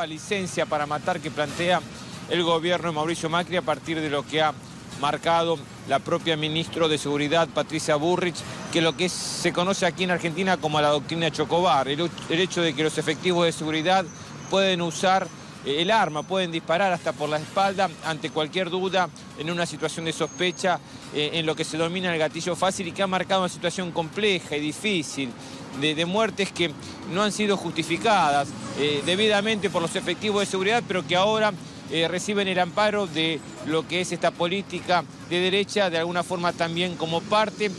nueva licencia para matar que plantea el gobierno de Mauricio Macri a partir de lo que ha marcado la propia ministra de Seguridad, Patricia Bullrich, que lo que se conoce aquí en Argentina como la doctrina Chocobar, el hecho de que los efectivos de seguridad pueden usar el arma, pueden disparar hasta por la espalda ante cualquier duda en una situación de sospecha, en lo que se denomina el gatillo fácil, y que ha marcado una situación compleja y difícil de muertes que no han sido justificadas debidamente por los efectivos de seguridad, pero que ahora reciben el amparo de lo que es esta política de derecha, de alguna forma también como parte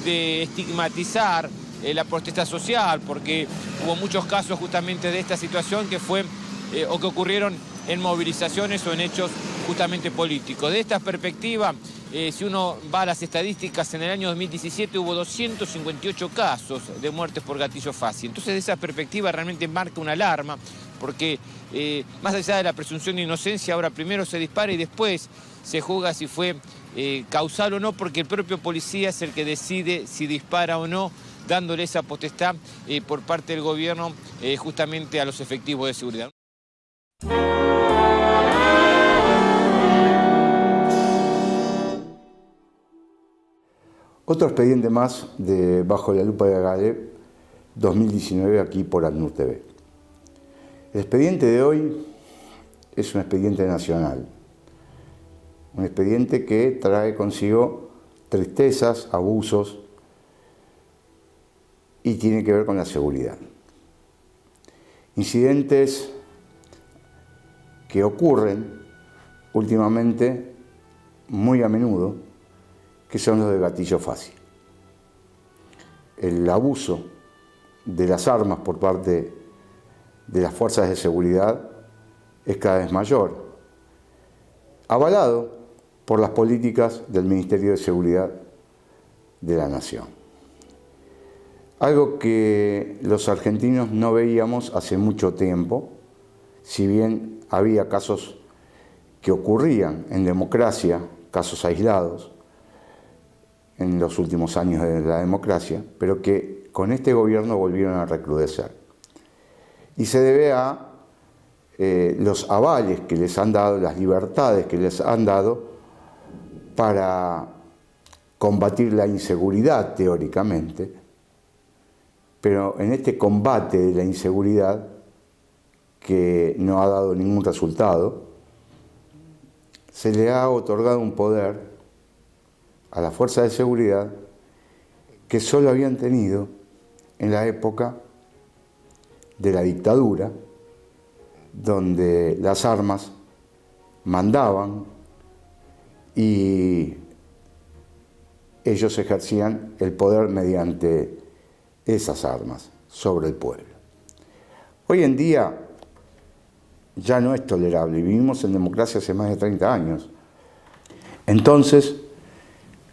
de estigmatizar la protesta social, porque hubo muchos casos justamente de esta situación que fue o que ocurrieron en movilizaciones o en hechos justamente políticos. De esta perspectiva, si uno va a las estadísticas, en el año 2017 hubo 258 casos de muertes por gatillo fácil. Entonces, de esa perspectiva realmente marca una alarma, porque más allá de la presunción de inocencia, ahora primero se dispara y después se juzga si fue causal o no, porque el propio policía es el que decide si dispara o no, dándole esa potestad por parte del gobierno justamente a los efectivos de seguridad. Otro expediente más de Bajo la lupa de Galeb 2019 aquí por ACNUR TV. El expediente de hoy es un expediente nacional, un expediente que trae consigo tristezas, abusos y tiene que ver con la seguridad. Incidentes que ocurren últimamente muy a menudo, que son los de gatillo fácil. El abuso de las armas por parte de las fuerzas de seguridad es cada vez mayor, avalado por las políticas del Ministerio de Seguridad de la Nación. Algo que los argentinos no veíamos hace mucho tiempo, si bien había casos que ocurrían en democracia, casos aislados, en los últimos años de la democracia, pero que con este gobierno volvieron a recrudecer. Y se debe a los avales que les han dado, las libertades que les han dado para combatir la inseguridad teóricamente, pero en este combate de la inseguridad que no ha dado ningún resultado, se le ha otorgado un poder a las fuerzas de seguridad que solo habían tenido en la época de la dictadura, donde las armas mandaban y ellos ejercían el poder mediante esas armas sobre el pueblo. Hoy en día ya no es tolerable, vivimos en democracia hace más de 30 años. Entonces,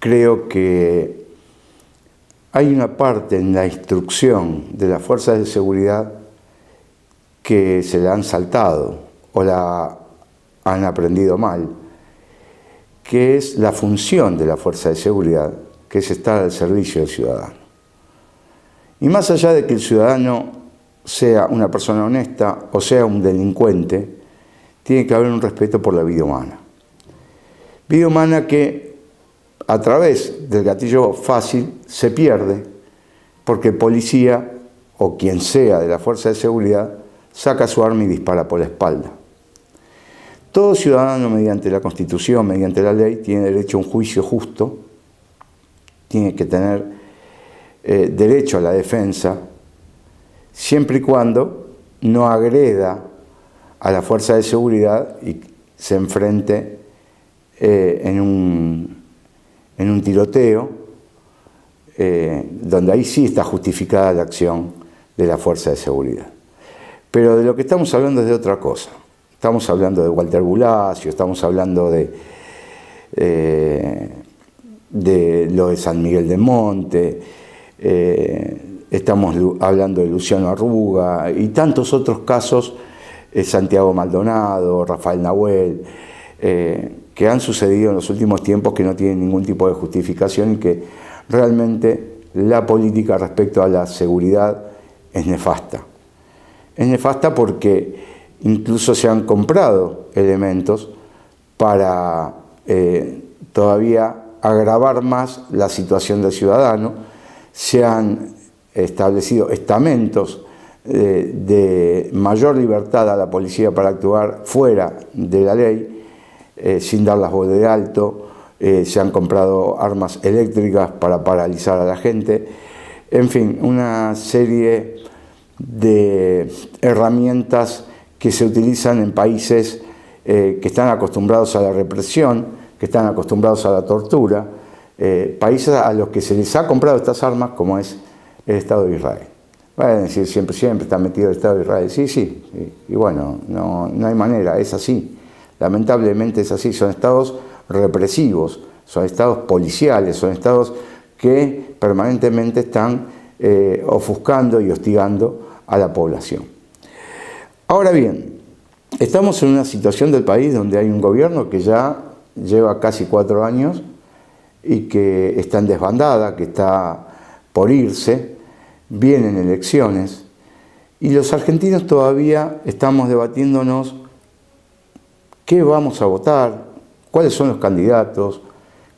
creo que hay una parte en la instrucción de las fuerzas de seguridad que se la han saltado o la han aprendido mal, que es la función de la fuerza de seguridad, que es estar al servicio del ciudadano. Y más allá de que el ciudadano sea una persona honesta o sea un delincuente, tiene que haber un respeto por la vida humana. Vida humana que a través del gatillo fácil se pierde porque el policía o quien sea de la fuerza de seguridad saca su arma y dispara por la espalda. Todo ciudadano, mediante la Constitución, mediante la ley, tiene derecho a un juicio justo, tiene que tener derecho a la defensa, siempre y cuando no agreda a la fuerza de seguridad y se enfrente en un tiroteo, donde ahí sí está justificada la acción de la fuerza de seguridad. Pero de lo que estamos hablando es de otra cosa. Estamos hablando de Walter Bulacio, estamos hablando de lo de San Miguel de Monte, estamos hablando de Luciano Arruga y tantos otros casos, Santiago Maldonado, Rafael Nahuel, que han sucedido en los últimos tiempos que no tienen ningún tipo de justificación y que realmente la política respecto a la seguridad es nefasta. Es nefasta porque incluso se han comprado elementos para todavía agravar más la situación del ciudadano. Se han establecido estamentos de mayor libertad a la policía para actuar fuera de la ley, sin dar las voz de alto. Se han comprado armas eléctricas para paralizar a la gente. En fin, una serie de herramientas que se utilizan en países que están acostumbrados a la represión, que están acostumbrados a la tortura, países a los que se les ha comprado estas armas, como es el Estado de Israel. Van a decir, siempre está metido el Estado de Israel. Sí. Y bueno, no hay manera, es así. Lamentablemente es así. Son estados represivos, son estados policiales, son estados que permanentemente están ofuscando y hostigando a la población. Ahora bien, estamos en una situación del país donde hay un gobierno que ya lleva casi 4 años y que está en desbandada, que está por irse, vienen elecciones y los argentinos todavía estamos debatiéndonos qué vamos a votar, cuáles son los candidatos,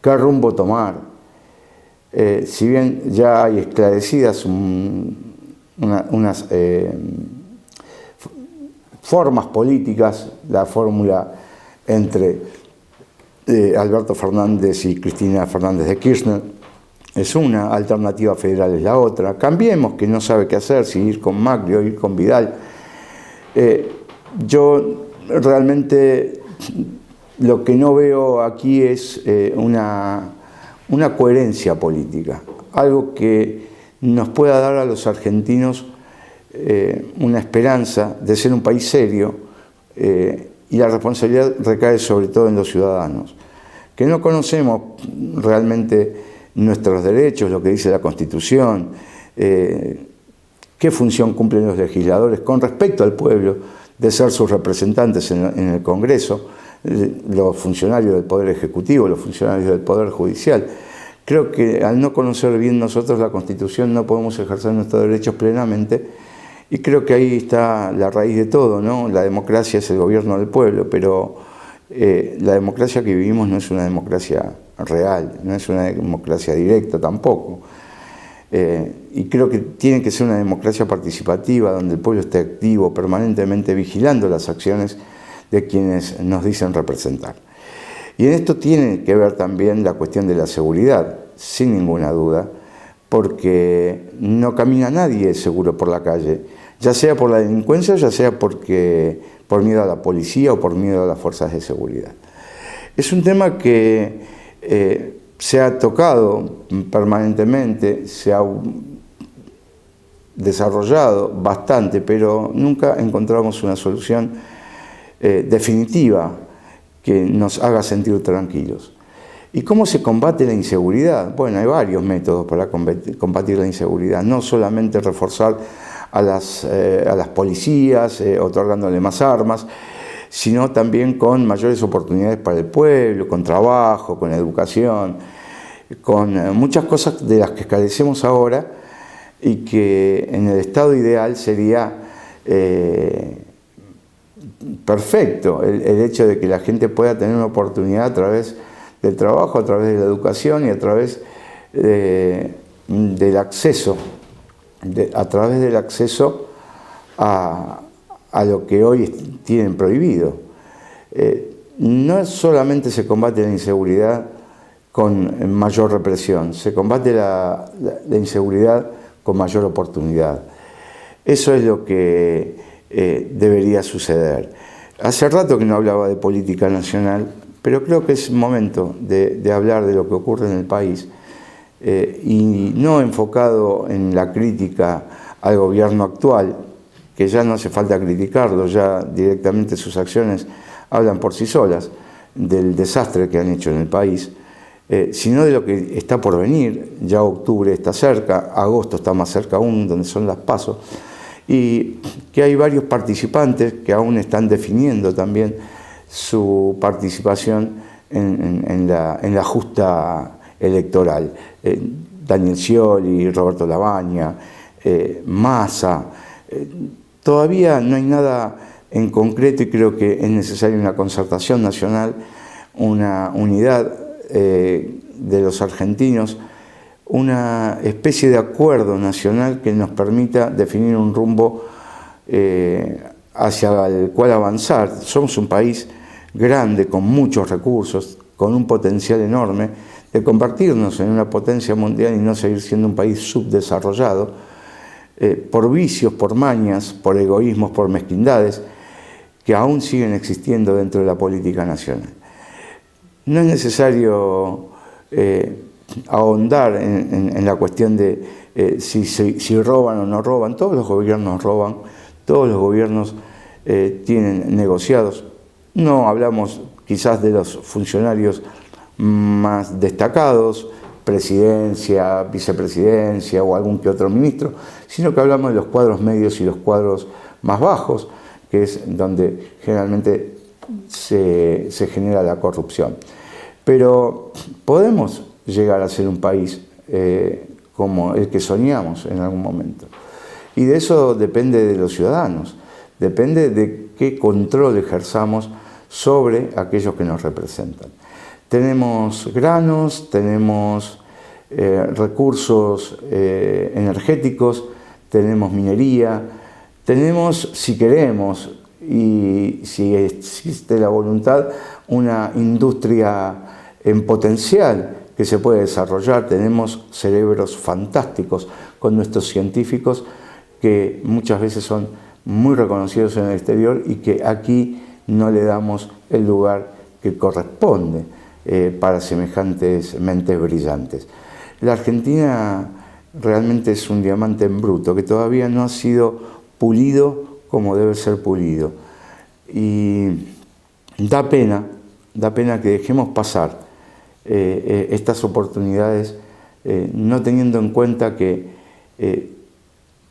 qué rumbo tomar. Si bien ya hay esclarecidas unas formas políticas, la fórmula entre Alberto Fernández y Cristina Fernández de Kirchner es una, Alternativa Federal es la otra. Cambiemos, que no sabe qué hacer, si ir con Macri o ir con Vidal. Yo realmente lo que no veo aquí es una coherencia política, algo que nos pueda dar a los argentinos una esperanza de ser un país serio, y la responsabilidad recae sobre todo en los ciudadanos, que no conocemos realmente nuestros derechos, lo que dice la Constitución, qué función cumplen los legisladores con respecto al pueblo, de ser sus representantes en el Congreso, los funcionarios del Poder Ejecutivo, los funcionarios del Poder Judicial. Creo que al no conocer bien nosotros la Constitución no podemos ejercer nuestros derechos plenamente, y creo que ahí está la raíz de todo, ¿no? La democracia es el gobierno del pueblo, pero la democracia que vivimos no es una democracia real, no es una democracia directa tampoco. Y creo que tiene que ser una democracia participativa, donde el pueblo esté activo, permanentemente vigilando las acciones de quienes nos dicen representar. Y en esto tiene que ver también la cuestión de la seguridad, sin ninguna duda, porque no camina nadie seguro por la calle, ya sea por la delincuencia, ya sea por miedo a la policía o por miedo a las fuerzas de seguridad. Es un tema que se ha tocado permanentemente, se ha desarrollado bastante, pero nunca encontramos una solución definitiva que nos haga sentir tranquilos. ¿Y cómo se combate la inseguridad? Bueno, hay varios métodos para combatir la inseguridad, no solamente reforzar a las policías, otorgándole más armas, sino también con mayores oportunidades para el pueblo, con trabajo, con educación, con muchas cosas de las que carecemos ahora y que en el estado ideal sería perfecto el hecho de que la gente pueda tener una oportunidad a través del trabajo, a través de la educación y a través del acceso, a lo que hoy tienen prohibido. No solamente se combate la inseguridad con mayor represión, se combate la inseguridad con mayor oportunidad. Eso es lo que debería suceder. Hace rato que no hablaba de política nacional, pero creo que es momento de hablar de lo que ocurre en el país, y no enfocado en la crítica al gobierno actual, que ya no hace falta criticarlo, ya directamente sus acciones hablan por sí solas, del desastre que han hecho en el país, sino de lo que está por venir. Ya octubre está cerca, agosto está más cerca aún, donde son las PASO, y que hay varios participantes que aún están definiendo también su participación en la justa electoral. Daniel Scioli, Roberto Lavagna, Massa. Todavía no hay nada en concreto, y creo que es necesaria una concertación nacional, una unidad de los argentinos, una especie de acuerdo nacional que nos permita definir un rumbo hacia el cual avanzar. Somos un país grande, con muchos recursos, con un potencial enorme de convertirnos en una potencia mundial y no seguir siendo un país subdesarrollado, por vicios, por mañas, por egoísmos, por mezquindades, que aún siguen existiendo dentro de la política nacional. No es necesario ahondar en la cuestión de si roban o no roban. Todos los gobiernos roban, todos los gobiernos tienen negociados. No hablamos quizás de los funcionarios más destacados, presidencia, vicepresidencia o algún que otro ministro, sino que hablamos de los cuadros medios y los cuadros más bajos, que es donde generalmente se genera la corrupción. Pero podemos llegar a ser un país como el que soñamos en algún momento. Y de eso depende de los ciudadanos, depende de qué control ejerzamos sobre aquellos que nos representan. Tenemos granos, tenemos recursos energéticos, tenemos minería, tenemos, si queremos y si existe la voluntad, una industria en potencial que se puede desarrollar. Tenemos cerebros fantásticos con nuestros científicos que muchas veces son muy reconocidos en el exterior y que aquí no le damos el lugar que corresponde para semejantes mentes brillantes. La Argentina realmente es un diamante en bruto que todavía no ha sido pulido como debe ser pulido. Y da pena que dejemos pasar estas oportunidades no teniendo en cuenta que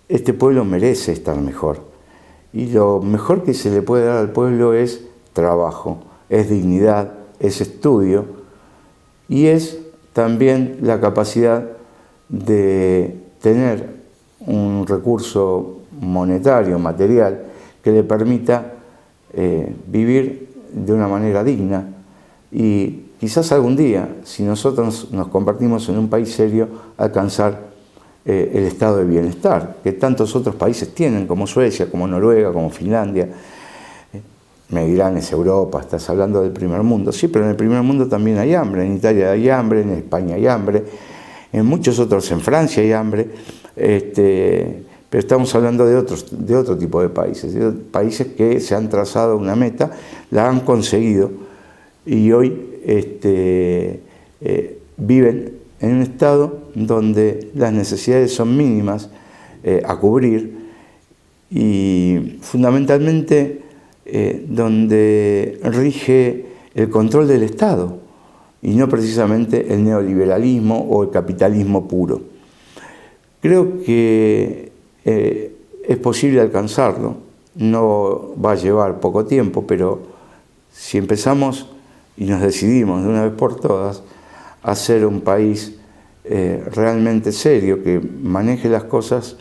este pueblo merece estar mejor. Y lo mejor que se le puede dar al pueblo es trabajo, es dignidad, es estudio y es también la capacidad de tener un recurso monetario, material, que le permita vivir de una manera digna. Y quizás algún día, si nosotros nos convertimos en un país serio, alcanzar el estado de bienestar que tantos otros países tienen, como Suecia, como Noruega, como Finlandia. Me dirán, es Europa, estás hablando del primer mundo. Sí, pero en el primer mundo también hay hambre. En Italia hay hambre, en España hay hambre, en muchos otros, en Francia hay hambre. Pero estamos hablando de otro tipo de países que se han trazado una meta, la han conseguido y hoy viven en un estado donde las necesidades son mínimas a cubrir y fundamentalmente donde rige el control del Estado y no precisamente el neoliberalismo o el capitalismo puro. Creo que es posible alcanzarlo, no va a llevar poco tiempo, pero si empezamos y nos decidimos de una vez por todas a ser un país realmente serio, que maneje las cosas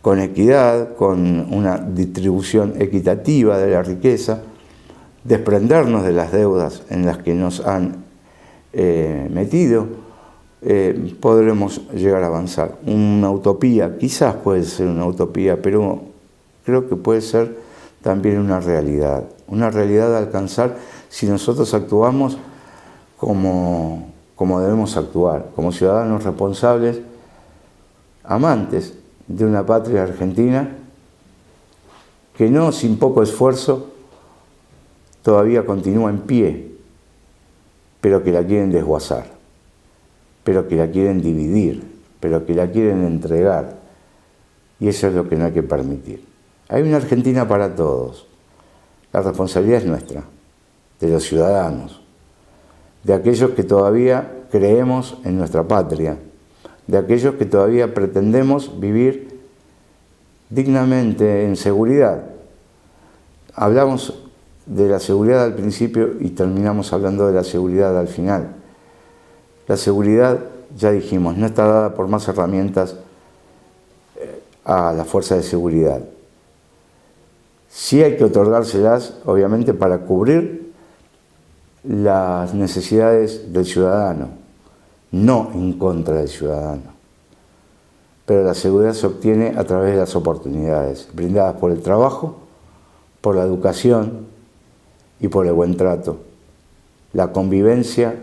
con equidad, con una distribución equitativa de la riqueza, desprendernos de las deudas en las que nos han metido, podremos llegar a avanzar. Una utopía, quizás puede ser una utopía, pero creo que puede ser también una realidad a alcanzar si nosotros actuamos como debemos actuar, como ciudadanos responsables, amantes de una patria argentina que no sin poco esfuerzo todavía continúa en pie, pero que la quieren desguazar, pero que la quieren dividir, pero que la quieren entregar, y eso es lo que no hay que permitir. Hay una Argentina para todos. La responsabilidad es nuestra, de los ciudadanos, de aquellos que todavía creemos en nuestra patria, de aquellos que todavía pretendemos vivir dignamente en seguridad. Hablamos de la seguridad al principio y terminamos hablando de la seguridad al final. La seguridad, ya dijimos, no está dada por más herramientas a la fuerza de seguridad. Sí hay que otorgárselas, obviamente, para cubrir las necesidades del ciudadano, no en contra del ciudadano. Pero la seguridad se obtiene a través de las oportunidades brindadas por el trabajo, por la educación y por el buen trato. La convivencia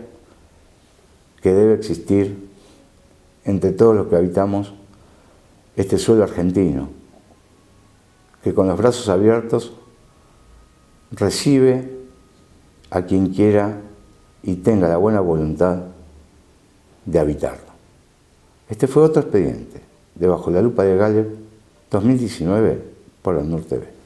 que debe existir entre todos los que habitamos este suelo argentino, que con los brazos abiertos recibe a quien quiera y tenga la buena voluntad de habitarlo. Este fue otro expediente de Bajo la Lupa de Galeb 2019 por ANUR TV.